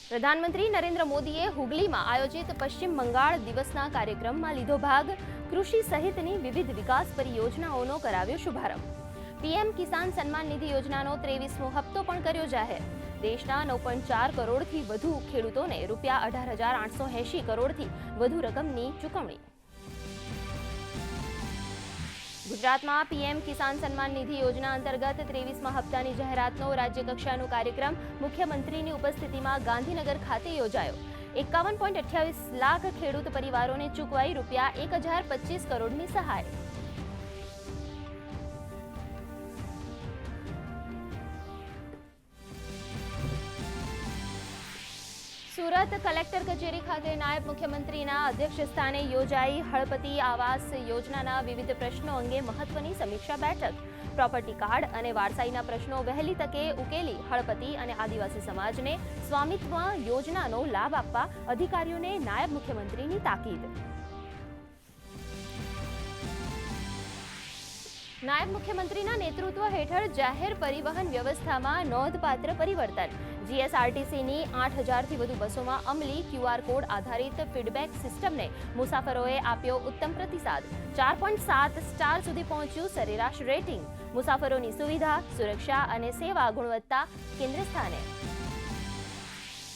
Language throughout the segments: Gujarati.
પ્રધાનમંત્રી નરેન્દ્ર મોદીએ હુગલીમાં આયોજિત પશ્ચિમ બંગાળ દિવસના કાર્યક્રમમાં લીધો ભાગ. કૃષિ સહિતની વિવિધ વિકાસ પરિયોજનાઓનો કરાવ્યો શુભારંભ. પીએમ કિસાન સન્માન નિધિ યોજનાનો 23મો હપ્તો પણ કર્યો જાહેર. દેશના 9.4 કરોડથી વધુ ખેડૂતોને રૂપિયા 18,880 કરોડથી વધુ રકમની ચૂકવણી. ગુજરાતમાં પીએમ કિસાન સન્માન નિધિ યોજના અંતર્ગત 23મા હપ્તાની જાહેરાતનો રાજ્યકક્ષાનો કાર્યક્રમ મુખ્યમંત્રીની ઉપસ્થિતિમાં ગાંધીનગર ખાતે યોજાયો. 51.28 લાખ ખેડૂત પરિવારોને ચૂકવાઈ રૂપિયા 1,025 કરોડની સહાય. સુરત કલેક્ટર કચેરી ખાતે નાયબ મુખ્યમંત્રીના અધ્યક્ષસ્થાને યોજાઈ હળપતિ આવાસ યોજનાના વિવિધ પ્રશ્નો અંગે મહત્વની સમીક્ષા બેઠક. પ્રોપર્ટી કાર્ડ અને વારસાઈના પ્રશ્નો વહેલી તકે ઉકેલી હળપતિ અને આદિવાસી સમાજને સ્વામિત્વ યોજનાનો લાભ આપવા અધિકારીઓને નાયબ મુખ્યમંત્રીની તાકીદ. નાયબ મુખ્યમંત્રીના નેતૃત્વ હેઠળ જાહેર પરિવહન વ્યવસ્થામાં નોંધપાત્ર પરિવર્તન. જીએસઆરટીસીની 8,000થી વધુ બસોમાં અમલી ક્યુઆર કોડ આધારિત ફીડબેક સિસ્ટમને મુસાફરોએ આપ્યો ઉત્તમ પ્રતિસાદ. 4.7 સ્ટાર સુધી પહોંચ્યું સરેરાશ રેટિંગ. મુસાફરોની સુવિધા, સુરક્ષા અને સેવા ગુણવત્તા કેન્દ્ર સ્થાને.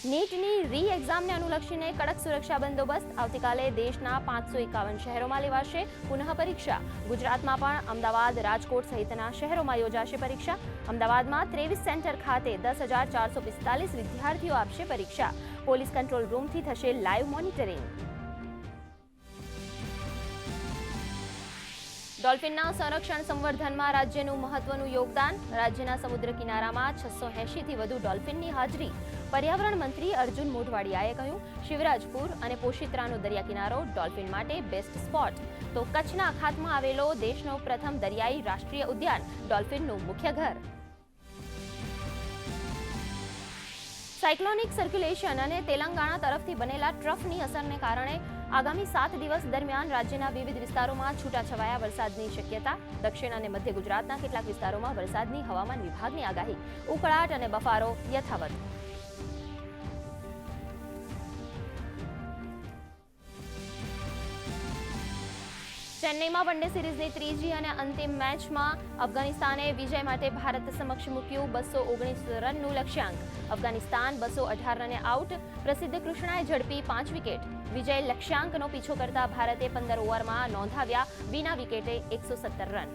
નીટની રી એક્ઝામને અનુલક્ષીને કડક સુરક્ષા બંદોબસ્ત. આવતીકાલે દેશના 551 શહેરોમાં લેવાશે પુનઃ પરીક્ષા. ગુજરાતમાં પણ અમદાવાદ, રાજકોટ સહિતના શહેરોમાં યોજાશે પરીક્ષા. અમદાવાદમાં 23 સેન્ટર ખાતે 10,445 વિદ્યાર્થીઓ આપશે પરીક્ષા. પોલીસ કંટ્રોલ રૂમથી થશે લાઈવ મોનિટરિંગ. ડોલ્ફિનના સંરક્ષણ સંવર્ધનમાં રાજ્યનું મહત્વનું યોગદાન. રાજ્યના સમુદ્ર કિનારામાં 680થી વધુ ડોલ્ફિનની હાજરી. પર્યાવરણ મંત્રી અર્જુન મોઢવાડિયાએ કહ્યું, શિવરાજપુર અને પોશિત્રાનો દરિયા કિનારો ડોલ્ફિન માટે બેસ્ટ સ્પોટ. તો કચ્છના અખાતમાં આવેલો દેશનો પ્રથમ દરિયાઈ રાષ્ટ્રીય ઉદ્યાન ડોલ્ફિનનું મુખ્ય ઘર. સાયક્લોનિક સર્ક્યુલેશન અને તેલંગાણા તરફથી બનેલા ટ્રફની અસરને કારણે આગામી 7 દિવસ દરમિયાન રાજ્યના વિવિધ વિસ્તારોમાં છૂટાછવાયા વરસાદની શક્યતા. દક્ષિણ અને મધ્ય ગુજરાતના કેટલાક વિસ્તારોમાં વરસાદની હવામાન વિભાગની આગાહી. ઉકળાટ અને બફારો યથાવત. ચેન્નઈમાં વનડે સિરીઝની ત્રીજી અને અંતિમ મેચમાં અફઘાનિસ્તાને વિજય માટે ભારત સમક્ષ મૂક્યું 219 રનનું લક્ષ્યાંક. અફઘાનિસ્તાન 218 રને આઉટ. પ્રસિદ્ધ કૃષ્ણાએ ઝડપી 5 વિકેટ. વિજય લક્ષ્યાંકનો પીછો કરતા ભારતે 15 ઓવરમાં નોંધાવ્યા વિના વિકેટે 117 રન.